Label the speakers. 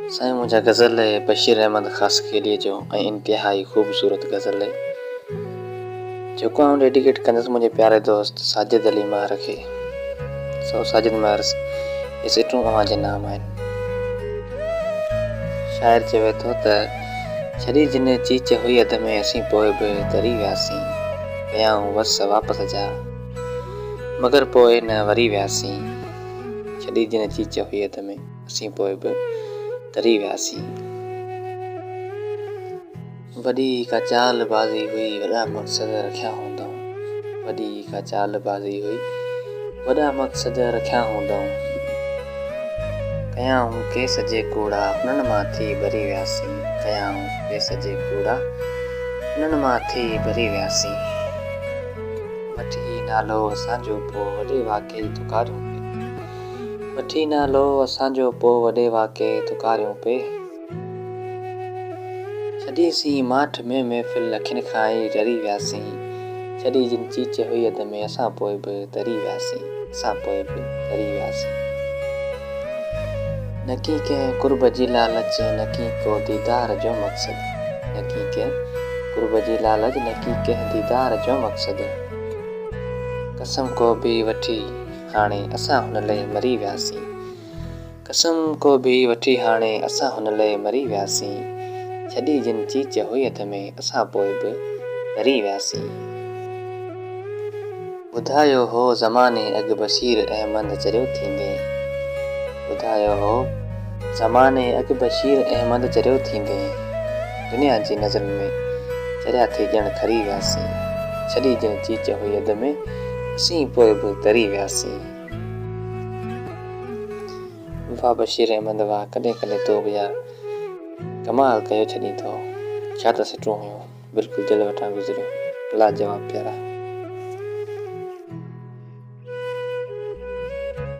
Speaker 1: साईं मुझा गज़ल है बशीर अहमद ख़ास के लिए जो इंतहाई ख़ूबसूरत गज़ल है जो डेडिकेट कंदुसि मुझे प्यारे दोस्त साजिद अली महर खे। सो साजिद महर ये सिटूं अवां नाम आहिनि। शायर चवे थो त छड़ी जिन चीच हुई अध में असीं पोइ बि तरी वियासीं, कयाऊं वस वापसि जा मगर पोइ न वरी वियासीं। छड़ी जिन चीच हुई अध में असीं पोइ बि तरी वियासीं। वॾी का चाल बाज़ी हुई वॾा मक़सद रखिया हूंदऊं। वॾी का चाल बाज़ी हुई वॾा मक़सद रखिया हूंदऊं। कयाऊं केस जे कूड़ा उन्हनि मां थी भरी वियासीं। कयाऊं केस जे कूड़ा उन्हनि मां थी भरी वियासीं। वठी नालो असांजो पोइ वॾे वाक़ई तुकारियूं पे। वठी नालो असांजो पोइ वॾे वाक़ई तुकारियूं पे। छॾीसीं माठ में महफ़िल अखियुनि खां ई डरी वियासीं। छड़ी जिन चीच हुई अध में असां पोइ बि तरी वियासीं। असां पोइ बि तरी वियासीं। न की कंहिं कुर्ब जी लालच न की को दीदार जो मक़सदु। न की कंहिं कुर्ब जी लालच न की कंहिं दीदार जो मक़सदु। कसम को बि वठी हाणे असां हुन लाइ मरी वियासीं। कसम को बि वठी हाणे असां हुन लाइ मरी वियासीं। छड़ी जिन चीच हुई अध में असां पोइ बि तरी वियासीं। ॿुधायो हो ज़माने अॻु बशीर अहमद चरियो थींदे। ॿुधायो हो ज़माने अॻु बशीर अहमद चरियो थींदे। दुनिया जी नज़रुनि में चरिया थी ॼण खरी वियासीं। छड़ी जिन चीच हुई अध में असीं पोइ बि तरी वियासीं। वाह बशीर अहमद वाह, कॾहिं कॾहिं तो बि यार कमाल कयो छॾी थो। छा त सिटूं हुयूं, बिल्कुलु दिलि वठां गुज़रियूं, लाजवाब प्यारा।